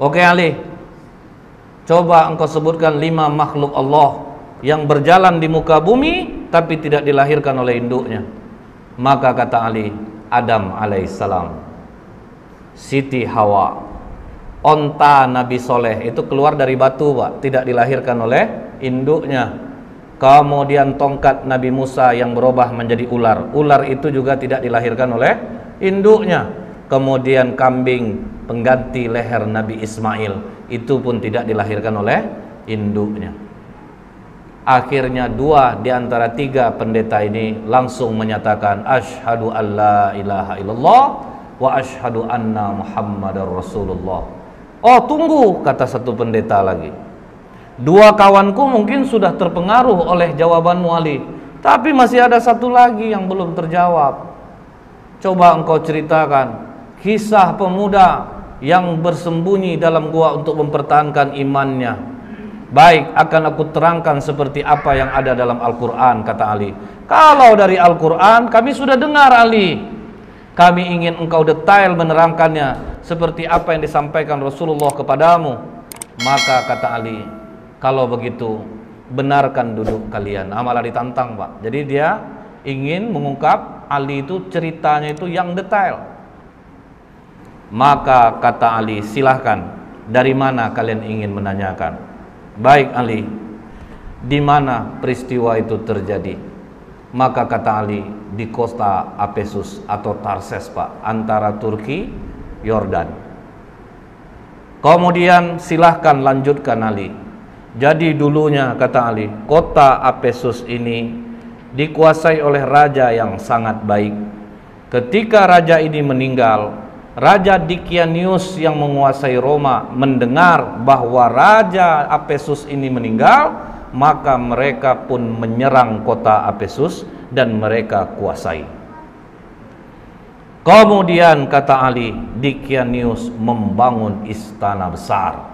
Oke Ali, coba engkau sebutkan 5 makhluk Allah yang berjalan di muka bumi tapi tidak dilahirkan oleh induknya. Maka kata Ali, Adam alaihissalam, Siti Hawa, onta Nabi Soleh itu keluar dari batu Pak, tidak dilahirkan oleh induknya. Kemudian tongkat Nabi Musa yang berubah menjadi ular, ular itu juga tidak dilahirkan oleh induknya. Kemudian kambing pengganti leher Nabi Ismail, itu pun tidak dilahirkan oleh induknya. Akhirnya 2 di antara 3 pendeta ini langsung menyatakan asyhadu alla ilaha illallah wa asyhadu anna muhammadar rasulullah. Oh tunggu, kata satu pendeta lagi, 2 kawanku mungkin sudah terpengaruh oleh jawabanmu Ali, tapi masih ada 1 lagi yang belum terjawab. Coba engkau ceritakan kisah pemuda yang bersembunyi dalam gua untuk mempertahankan imannya. Baik, akan aku terangkan seperti apa yang ada dalam Al-Quran, kata Ali. Kalau dari Al-Quran kami sudah dengar Ali, kami ingin engkau detail menerangkannya seperti apa yang disampaikan Rasulullah kepadamu. Maka kata Ali, kalau begitu benarkan duduk kalian. Malah ditantang Pak. Jadi dia ingin mengungkap Ali itu ceritanya itu yang detail. Maka kata Ali, silahkan, dari mana kalian ingin menanyakan? Baik Ali, di mana peristiwa itu terjadi? Maka kata Ali, di kota Apesus atau Tarses Pak, antara Turki, Yordan. Kemudian silahkan lanjutkan Ali. Jadi dulunya kata Ali, kota Apesus ini dikuasai oleh raja yang sangat baik. Ketika raja ini meninggal, Raja Dikianius yang menguasai Roma mendengar bahwa Raja Apesus ini meninggal, maka mereka pun menyerang kota Apesus dan mereka kuasai. Kemudian kata Ali, Dikianius membangun istana besar.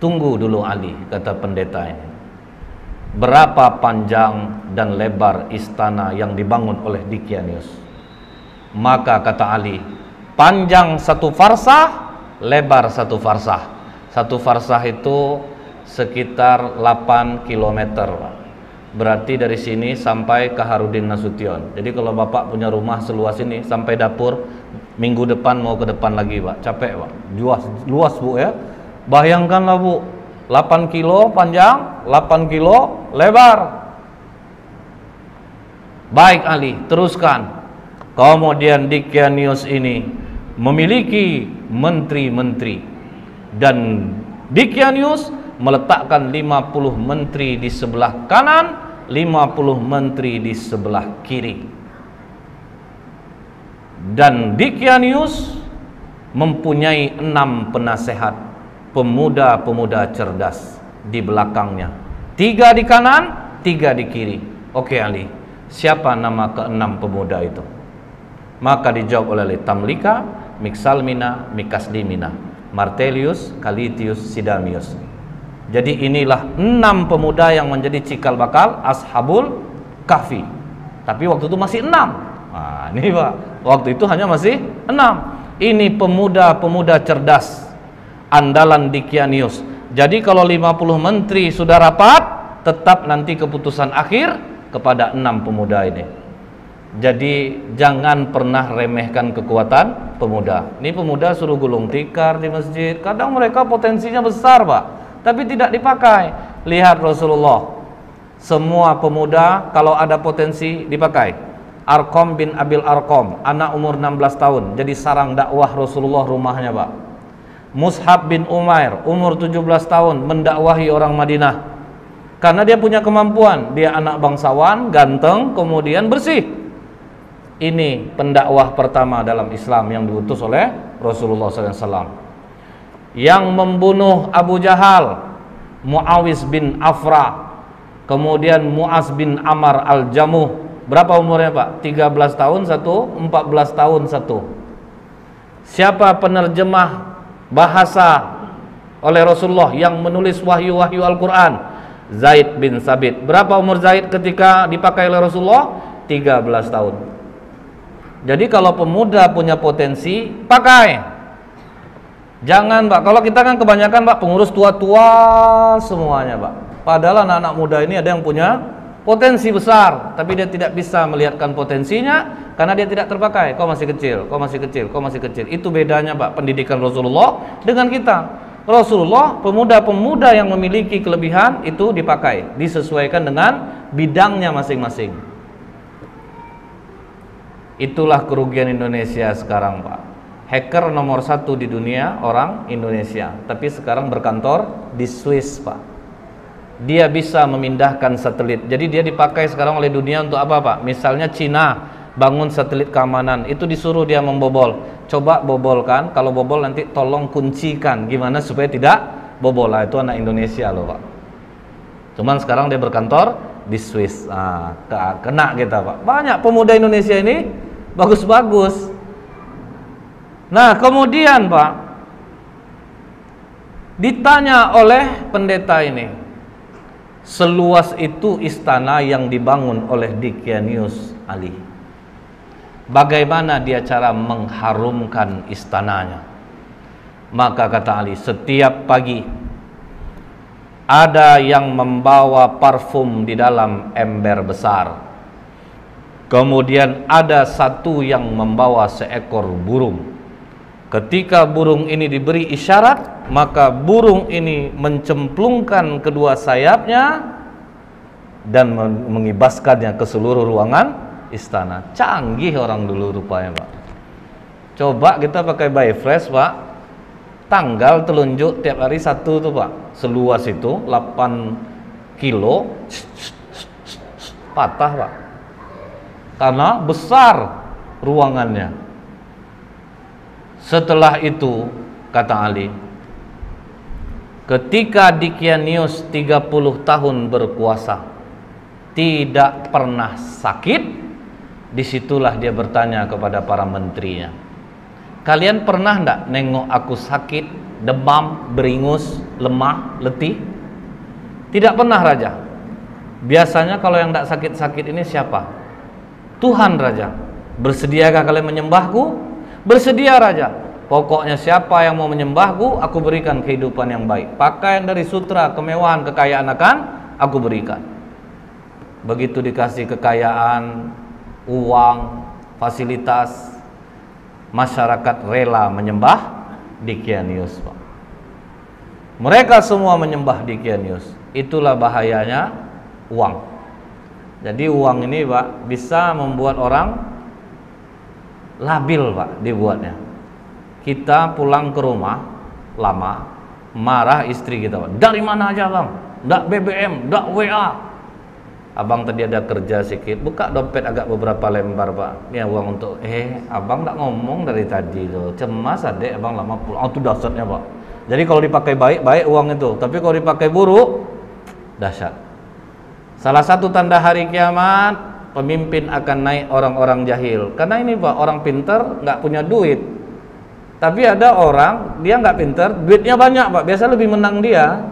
Tunggu dulu Ali, kata pendeta ini. Berapa panjang dan lebar istana yang dibangun oleh Dikianius? Maka kata Ali, panjang 1 farsah, lebar 1 farsah. 1 farsah itu sekitar 8 km. Berarti dari sini sampai ke Harudin Nasution. Jadi kalau Bapak punya rumah seluas ini sampai dapur, minggu depan mau ke depan lagi Pak. Capek Pak. Luas Bu ya. Bayangkanlah Bu, 8 kilo panjang, 8 kilo lebar. Baik Ali, teruskan. Kemudian Dikianius ini memiliki menteri-menteri, dan Dikianius meletakkan 50 menteri di sebelah kanan, 50 menteri di sebelah kiri. Dan Dikianius mempunyai 6 penasehat, pemuda-pemuda cerdas di belakangnya, 3 di kanan, 3 di kiri. Oke Ali, siapa nama ke-6 pemuda itu? Maka dijawab oleh Tamlika, Mixalmina, Mikasdimina, Martelius, Calitius, Sidamius. Jadi inilah 6 pemuda yang menjadi cikal bakal Ashabul Kahfi. Tapi waktu itu masih 6. Nah, ini Pak, waktu itu hanya masih 6. Ini pemuda-pemuda cerdas andalan Dikianius. Jadi kalau 50 menteri sudah rapat, tetap nanti keputusan akhir kepada 6 pemuda ini. Jadi jangan pernah remehkan kekuatan pemuda. Ini pemuda suruh gulung tikar di masjid. Kadang mereka potensinya besar Pak, tapi tidak dipakai. Lihat Rasulullah, semua pemuda kalau ada potensi dipakai. Arqam bin Abil Arqam, anak umur 16 tahun, jadi sarang dakwah Rasulullah rumahnya Pak. Mus'hab bin Umair, umur 17 tahun, mendakwahi orang Madinah. Karena dia punya kemampuan, dia anak bangsawan, ganteng, kemudian bersih. Ini pendakwah pertama dalam Islam yang diutus oleh Rasulullah SAW. Yang membunuh Abu Jahal, Muawiz bin Afra, kemudian Muaz bin Amar al-Jamuh. Berapa umurnya Pak? 13 tahun satu, 14 tahun satu. Siapa penerjemah bahasa oleh Rasulullah yang menulis wahyu-wahyu Al-Quran? Zaid bin Sabit. Berapa umur Zaid ketika dipakai oleh Rasulullah? 13 tahun. Jadi kalau pemuda punya potensi, pakai. Jangan Pak, kalau kita kan kebanyakan Pak pengurus tua-tua semuanya Pak. Padahal anak-anak muda ini ada yang punya potensi besar, tapi dia tidak bisa melihatkan potensinya karena dia tidak terpakai. Kau masih kecil, kau masih kecil, kau masih kecil. Itu bedanya Pak pendidikan Rasulullah dengan kita. Rasulullah, pemuda-pemuda yang memiliki kelebihan itu dipakai, disesuaikan dengan bidangnya masing-masing. Itulah kerugian Indonesia sekarang Pak. Hacker nomor 1 di dunia orang Indonesia, tapi sekarang berkantor di Swiss Pak. Dia bisa memindahkan satelit, jadi dia dipakai sekarang oleh dunia untuk apa Pak? Misalnya Cina bangun satelit keamanan, itu disuruh dia membobol. Coba bobolkan, kalau bobol nanti tolong kuncikan gimana supaya tidak bobol. Lah itu anak Indonesia loh Pak. Cuman sekarang dia berkantor di Swiss. Kena kita Pak. Banyak pemuda Indonesia ini bagus-bagus. Nah kemudian Pak, ditanya oleh pendeta ini, seluas itu istana yang dibangun oleh Dikianius Ali, bagaimana dia cara mengharumkan istananya? Maka kata Ali, setiap pagi ada yang membawa parfum di dalam ember besar, kemudian ada satu yang membawa seekor burung. Ketika burung ini diberi isyarat, maka burung ini mencemplungkan kedua sayapnya dan mengibaskannya ke seluruh ruangan istana. Canggih orang dulu rupanya Pak. Coba kita pakai Bifresh Pak, tanggal telunjuk tiap hari satu tuh Pak, seluas itu 8 kilo patah Pak, karena besar ruangannya. Setelah itu kata Ali, ketika Dikianius 30 tahun berkuasa tidak pernah sakit, disitulah dia bertanya kepada para menterinya, kalian pernah enggak nengok aku sakit, demam, beringus, lemah, letih? Tidak pernah Raja. Biasanya kalau yang enggak sakit-sakit ini siapa? Tuhan Raja. Bersediakah kalian menyembahku? Bersedia Raja. Pokoknya siapa yang mau menyembahku, aku berikan kehidupan yang baik. Pakaian dari sutra, kemewahan, kekayaan akan aku berikan. Begitu dikasih kekayaan, uang, fasilitas, masyarakat rela menyembah Dikianius Pak. Mereka semua menyembah Dikianius. Itulah bahayanya uang. Jadi uang ini Pak bisa membuat orang labil Pak dibuatnya. Kita pulang ke rumah lama, marah istri kita Pak, dari mana aja Bang? Nggak BBM, nggak WA. Abang tadi ada kerja sedikit, buka dompet agak beberapa lembar Pak, ini uang untuk abang nggak ngomong dari tadi tuh, cemas adek abang lama pulang. Itu dahsyatnya Pak. Jadi kalau dipakai baik uang itu, tapi kalau dipakai buruk dahsyat. Salah satu tanda hari kiamat, pemimpin akan naik orang-orang jahil. Karena ini Pak, orang pintar nggak punya duit. Tapi ada orang, dia nggak pintar, duitnya banyak Pak, biasa lebih menang dia.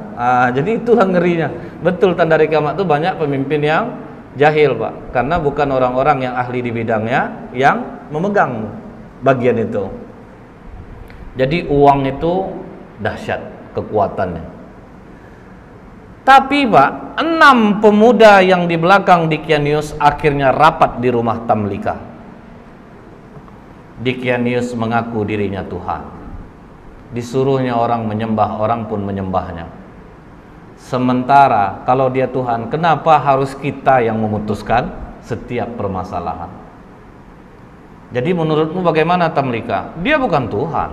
Jadi itulah ngerinya. Betul tanda hari kiamat itu banyak pemimpin yang jahil Pak. Karena bukan orang-orang yang ahli di bidangnya yang memegang bagian itu. Jadi uang itu dahsyat kekuatannya. Tapi Pak, 6 pemuda yang di belakang Dikianius akhirnya rapat di rumah Tamlika. Dikianius mengaku dirinya Tuhan. Disuruhnya orang menyembah, orang pun menyembahnya. Sementara kalau dia Tuhan, kenapa harus kita yang memutuskan setiap permasalahan? Jadi menurutmu bagaimana Tamlika? Dia bukan Tuhan.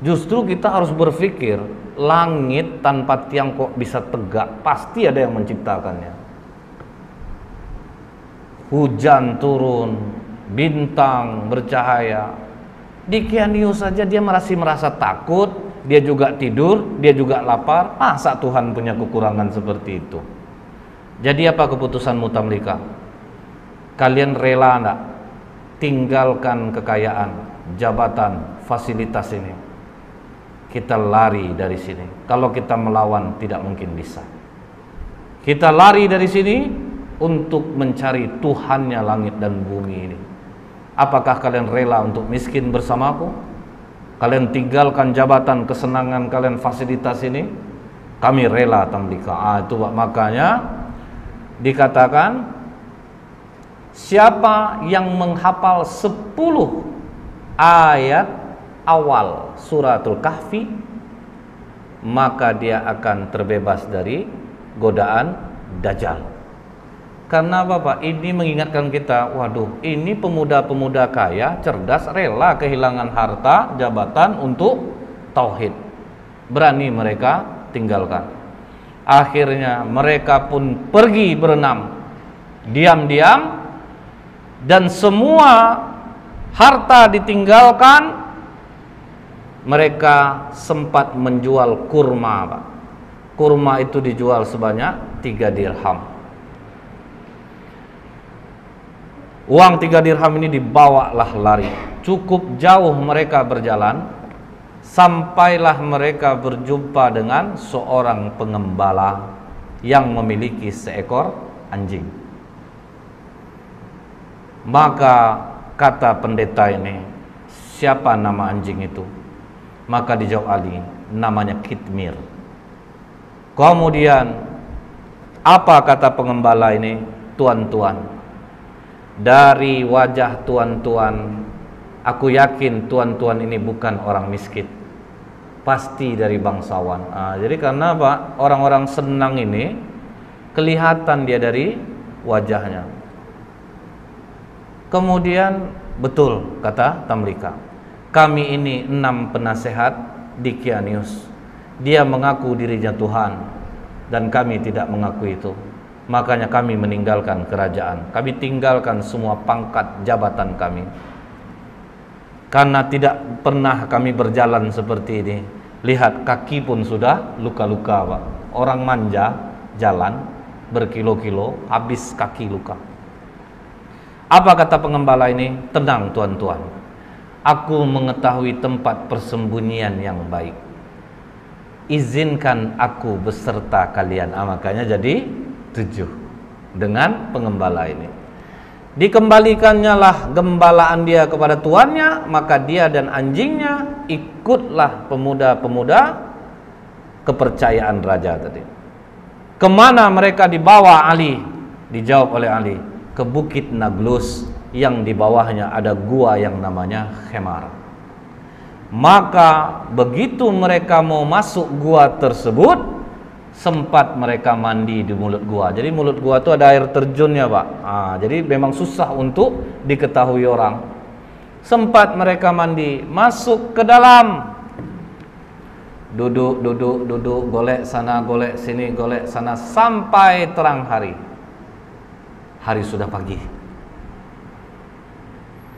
Justru kita harus berpikir, langit tanpa tiang kok bisa tegak? Pasti ada yang menciptakannya. Hujan turun, bintang bercahaya. Dikianius saja dia masih merasa takut, dia juga tidur, dia juga lapar. Masa Tuhan punya kekurangan seperti itu? Jadi apa keputusanmu Tamlika? Kalian rela enggak tinggalkan kekayaan, jabatan, fasilitas ini? Kita lari dari sini. Kalau kita melawan tidak mungkin bisa. Kita lari dari sini untuk mencari Tuhannya langit dan bumi ini. Apakah kalian rela untuk miskin bersamaku? Kalian tinggalkan jabatan, kesenangan kalian, fasilitas ini? Kami rela, Tamlika. Itu makanya dikatakan, siapa yang menghafal 10 ayat awal suratul Kahfi, maka dia akan terbebas dari godaan Dajjal. Karena Bapak, ini mengingatkan kita, waduh, ini pemuda-pemuda kaya, cerdas, rela kehilangan harta, jabatan untuk tauhid. Berani mereka tinggalkan. Akhirnya mereka pun pergi berenam diam-diam, dan semua harta ditinggalkan. Mereka sempat menjual kurma, Pak. Kurma itu dijual sebanyak 3 dirham. Uang 3 dirham ini dibawalah lari. Cukup jauh mereka berjalan, sampailah mereka berjumpa dengan seorang pengembala yang memiliki seekor anjing. Maka kata pendeta ini, siapa nama anjing itu? Maka dijawab Ali, namanya Kitmir. Kemudian apa kata pengembala ini? Tuan-tuan, dari wajah tuan-tuan, aku yakin tuan-tuan ini bukan orang miskin, pasti dari bangsawan. Jadi karena apa? Orang-orang senang ini kelihatan dia dari wajahnya. Kemudian betul kata Tamlika, kami ini 6 penasehat di Kianius. Dia mengaku dirinya Tuhan dan kami tidak mengaku itu. Makanya kami meninggalkan kerajaan. Kami tinggalkan semua pangkat jabatan kami. Karena tidak pernah kami berjalan seperti ini. Lihat, kaki pun sudah luka-luka, Pak. Orang manja jalan berkilo-kilo, habis kaki luka. Apa kata pengembala ini? Tenang tuan-tuan, aku mengetahui tempat persembunyian yang baik. Izinkan aku beserta kalian. Makanya jadi 7 dengan pengembala ini. Dikembalikannya lah gembalaan dia kepada tuannya, maka dia dan anjingnya ikutlah pemuda-pemuda kepercayaan raja tadi. Kemana mereka dibawa Ali? Dijawab oleh Ali, ke Bukit Naglus yang di bawahnya ada gua yang namanya Khemar. Maka begitu mereka mau masuk gua tersebut, sempat mereka mandi di mulut gua. Jadi mulut gua itu ada air terjunnya, Pak. Jadi memang susah untuk diketahui orang. Sempat mereka mandi, masuk ke dalam, duduk, golek sana, golek sini, golek sana, sampai terang hari. Hari sudah pagi.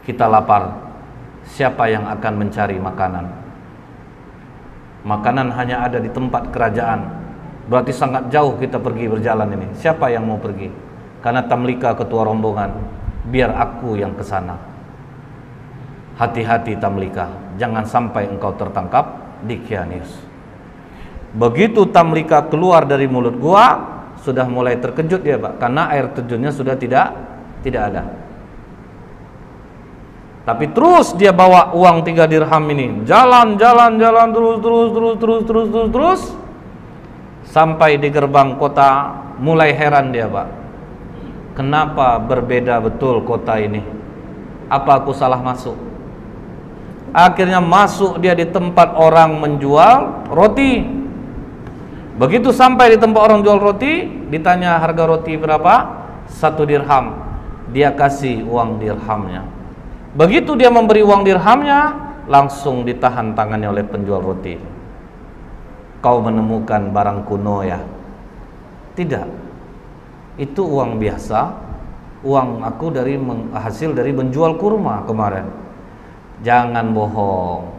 Kita lapar. Siapa yang akan mencari makanan? Makanan hanya ada di tempat kerajaan. Berarti sangat jauh kita pergi berjalan ini. Siapa yang mau pergi? Karena Tamlika ketua rombongan, biar aku yang ke sana. Hati-hati Tamlika, jangan sampai engkau tertangkap di Kianius. Begitu Tamlika keluar dari mulut gua, sudah mulai terkejut dia, Pak, karena air terjunnya sudah tidak ada. Tapi terus dia bawa uang 3 dirham ini, jalan terus sampai di gerbang kota. Mulai heran dia, Pak, kenapa berbeda betul kota ini? Apa aku salah masuk? Akhirnya masuk dia di tempat orang menjual roti. Begitu sampai di tempat orang jual roti, ditanya harga roti berapa? 1 dirham. Dia kasih uang dirhamnya. Begitu dia memberi uang dirhamnya, langsung ditahan tangannya oleh penjual roti. Kau menemukan barang kuno ya? Tidak, itu uang biasa. Uang aku hasil dari menjual kurma kemarin. Jangan bohong.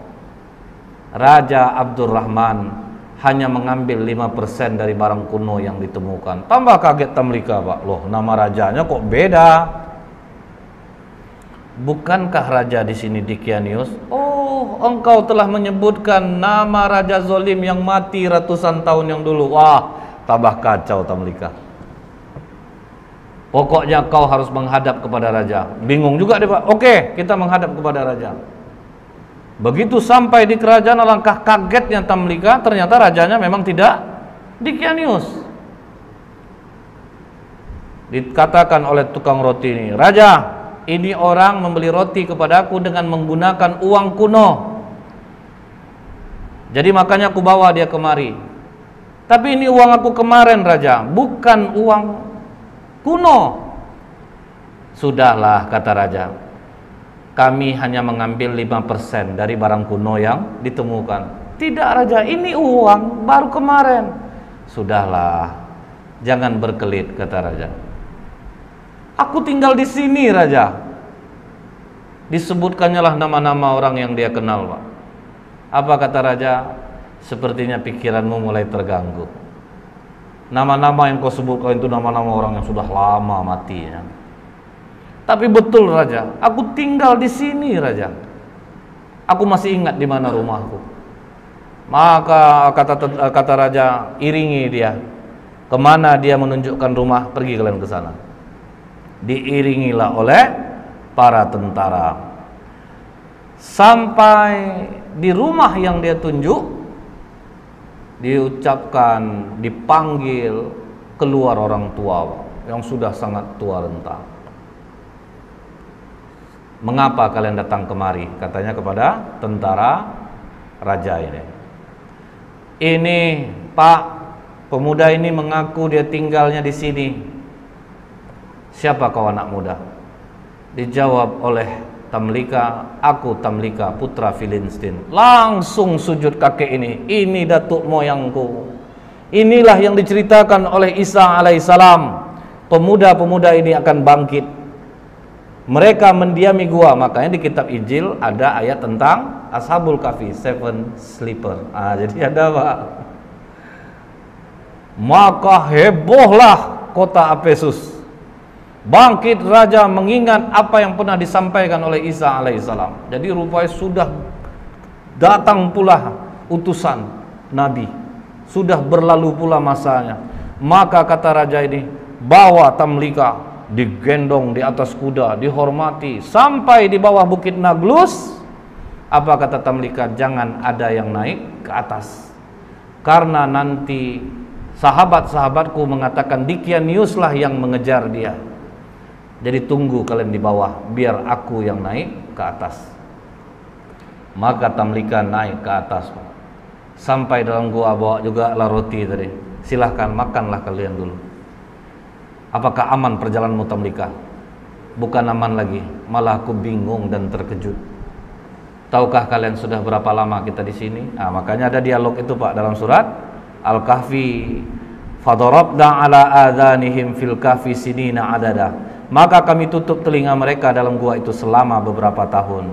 Raja Abdurrahman hanya mengambil 5% dari barang kuno yang ditemukan. Tambah kaget Tamlika, Pak. Loh, nama rajanya kok beda? Bukankah raja di sini di Kianius? Oh, engkau telah menyebutkan nama raja zolim yang mati ratusan tahun yang dulu. Wah, tambah kacau Tamlika. Pokoknya kau harus menghadap kepada raja. Bingung juga dia Pak. Oke, kita menghadap kepada raja. Begitu sampai di kerajaan, alangkah kagetnya Tamlika, ternyata rajanya memang tidak Dicanius. Dikatakan oleh tukang roti ini, "Raja, ini orang membeli roti kepadaku dengan menggunakan uang kuno. Jadi makanya aku bawa dia kemari. Tapi ini uang aku kemarin raja, bukan uang kuno." "Sudahlah," kata raja, "kami hanya mengambil 5% dari barang kuno yang ditemukan." "Tidak raja, ini uang baru kemarin." "Sudahlah, jangan berkelit," kata raja. "Aku tinggal di sini raja." Disebutkannya lah nama-nama orang yang dia kenal Pak. Apa kata raja? "Sepertinya pikiranmu mulai terganggu. Nama-nama yang kau sebutkan itu nama-nama orang yang sudah lama mati ya. Tapi betul raja, aku tinggal di sini raja. Aku masih ingat di mana rumahku." Maka kata raja, "Iringi dia. Kemana dia menunjukkan rumah, pergi kalian ke sana." Diiringilah oleh para tentara. Sampai di rumah yang dia tunjuk, diucapkan, dipanggil keluar orang tua yang sudah sangat tua renta. "Mengapa kalian datang kemari?" katanya kepada tentara raja ini. "Ini Pak, pemuda ini mengaku dia tinggalnya di sini." "Siapa kau anak muda?" Dijawab oleh Tamlika, "Aku Tamlika, putra Filistin." Langsung sujud kakek ini datuk moyangku. Inilah yang diceritakan oleh Isa alaihissalam. Pemuda-pemuda ini akan bangkit. Mereka mendiami gua. Makanya di kitab Injil ada ayat tentang Ashabul Kahfi, seven sleeper. Jadi ada Pak. Maka hebohlah kota Efesus. Bangkit raja mengingat apa yang pernah disampaikan oleh Isa alaihissalam. Jadi rupanya sudah datang pula utusan Nabi, sudah berlalu pula masanya. Maka kata raja ini, bawa Tamlika, digendong di atas kuda, dihormati sampai di bawah bukit Nablus. Apa kata Tamlika? Jangan ada yang naik ke atas, karena nanti sahabat-sahabatku mengatakan Dicaniuslah yang mengejar dia. Jadi tunggu kalian di bawah, biar aku yang naik ke atas. Maka Tamlika naik ke atas, sampai dalam gua, bawa juga lah roti tadi. Silahkan makanlah kalian dulu. Apakah aman perjalananmu Tamlika? Bukan aman lagi, malah aku bingung dan terkejut. Tahukah kalian sudah berapa lama kita di sini? Makanya ada dialog itu Pak dalam surat Al-Kahfi. Fadarabna ala adhanihim fil kahfi sinina adada. Maka kami tutup telinga mereka dalam gua itu selama beberapa tahun.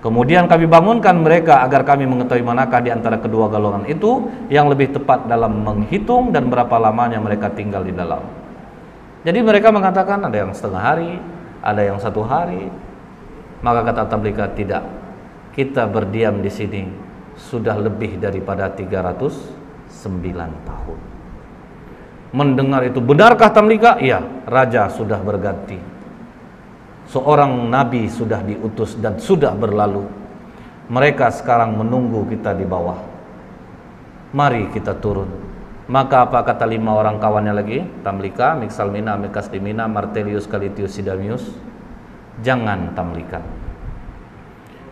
Kemudian kami bangunkan mereka agar kami mengetahui manakah di antara kedua golongan itu yang lebih tepat dalam menghitung dan berapa lamanya mereka tinggal di dalam. Jadi mereka mengatakan ada yang setengah hari, ada yang 1 hari. Maka kata Tamlika, tidak. Kita berdiam di sini sudah lebih daripada 309 tahun. Mendengar itu, benarkah Tamlika? Iya, raja sudah berganti. Seorang nabi sudah diutus dan sudah berlalu. Mereka sekarang menunggu kita di bawah. Mari kita turun. Maka apa kata 5 orang kawannya lagi? Tamlika, Mixalmina, Mekasdimina, Martelius, Calitius, Sidamius. Jangan Tamlika.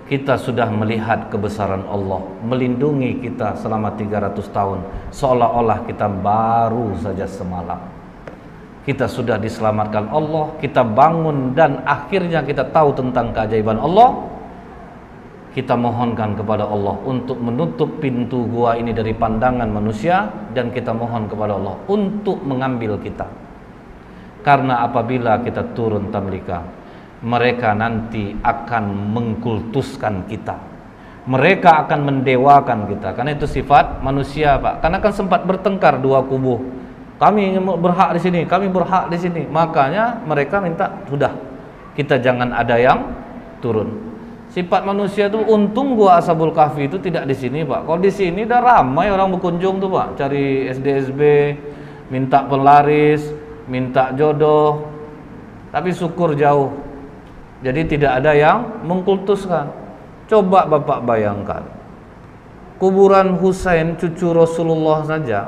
Kita sudah melihat kebesaran Allah melindungi kita selama 300 tahun, seolah-olah kita baru saja semalam. Kita sudah diselamatkan Allah, kita bangun dan akhirnya kita tahu tentang keajaiban Allah. Kita mohonkan kepada Allah untuk menutup pintu gua ini dari pandangan manusia, dan kita mohon kepada Allah untuk mengambil kita. Karena apabila kita turun Tamlika, mereka nanti akan mengkultuskan kita. Mereka akan mendewakan kita. Karena itu sifat manusia, Pak. Karena kan sempat bertengkar dua kubu. Kami berhak di sini, kami berhak di sini. Makanya mereka minta, sudah, kita jangan ada yang turun. Sifat manusia itu, untung gua Ashabul Kahfi itu tidak di sini, Pak. Kalau di sini udah ramai orang berkunjung tuh, Pak. Cari SDSB, minta pelaris, minta jodoh. Tapi syukur jauh. Jadi tidak ada yang mengkultuskan. Coba Bapak bayangkan, kuburan Husain cucu Rasulullah saja,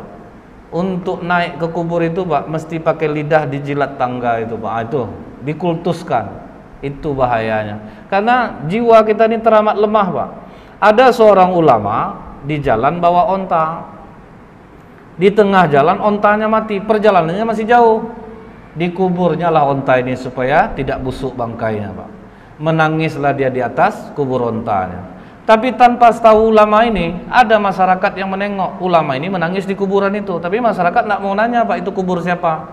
untuk naik ke kubur itu Pak, mesti pakai lidah dijilat tangga itu Pak. Itu dikultuskan. Itu bahayanya. Karena jiwa kita ini teramat lemah Pak. Ada seorang ulama di jalan bawa onta. Di tengah jalan ontanya mati, perjalanannya masih jauh. Dikuburnya lah onta ini supaya tidak busuk bangkainya Pak. Menangislah dia di atas kubur ontanya. Tapi tanpa tahu ulama ini, ada masyarakat yang menengok ulama ini menangis di kuburan itu. Tapi masyarakat tidak mau nanya Pak, itu kubur siapa.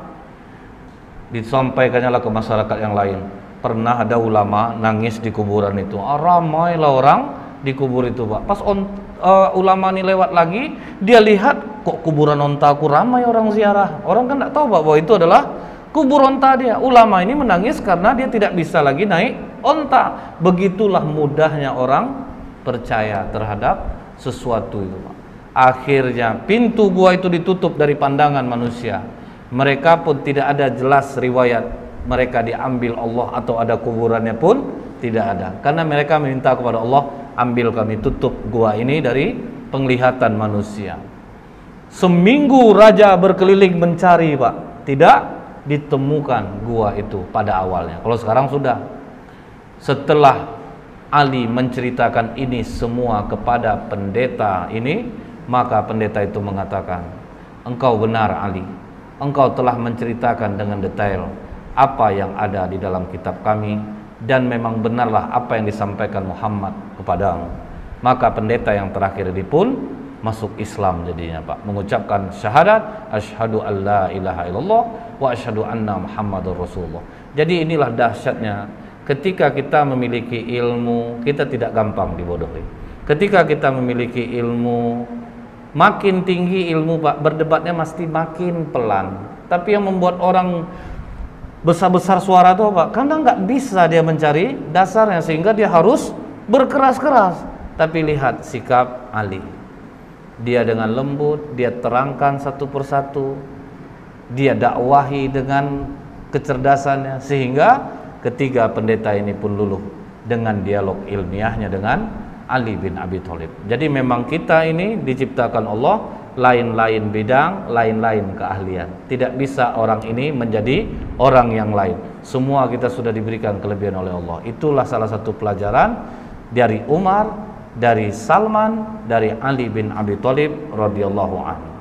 Disampaikannya lah ke masyarakat yang lain. Pernah ada ulama nangis di kuburan itu. Ramailah orang di kubur itu Pak. Pas ulama ini lewat lagi, dia lihat kok kuburan onta aku ramai orang ziarah. Orang kan tidak tahu Pak bahwa itu adalah kubur onta dia. Ulama ini menangis karena dia tidak bisa lagi naik onta. Begitulah mudahnya orang percaya terhadap sesuatu itu Pak. Akhirnya pintu gua itu ditutup dari pandangan manusia. Mereka pun tidak ada jelas riwayat mereka diambil Allah atau ada kuburannya pun tidak ada. Karena mereka meminta kepada Allah, ambil kami tutup gua ini dari penglihatan manusia. Seminggu raja berkeliling mencari Pak, tidak ditemukan gua itu pada awalnya. Kalau sekarang sudah. Setelah Ali menceritakan ini semua kepada pendeta ini, maka pendeta itu mengatakan, engkau benar Ali, engkau telah menceritakan dengan detail apa yang ada di dalam kitab kami, dan memang benarlah apa yang disampaikan Muhammad kepadamu. Maka pendeta yang terakhir ini pun masuk Islam jadinya Pak, mengucapkan syahadat asyhadu alla ilaha illallah wa asyhadu anna Muhammadur Rasulullah. Jadi inilah dahsyatnya ketika kita memiliki ilmu, kita tidak gampang dibodohi. Ketika kita memiliki ilmu, makin tinggi ilmu Pak, berdebatnya mesti makin pelan. Tapi yang membuat orang besar-besar suara itu Pak, karena nggak bisa dia mencari dasarnya, sehingga dia harus berkeras-keras. Tapi lihat sikap Ali, dia dengan lembut, dia terangkan satu persatu, dia dakwahi dengan kecerdasannya, sehingga ketiga pendeta ini pun luluh dengan dialog ilmiahnya dengan Ali bin Abi Thalib. Jadi memang kita ini diciptakan Allah lain-lain bidang, lain-lain keahlian. Tidak bisa orang ini menjadi orang yang lain. Semua kita sudah diberikan kelebihan oleh Allah. Itulah salah satu pelajaran dari Umar, dari Salman, dari Ali bin Abi Thalib radhiyallahu anhu.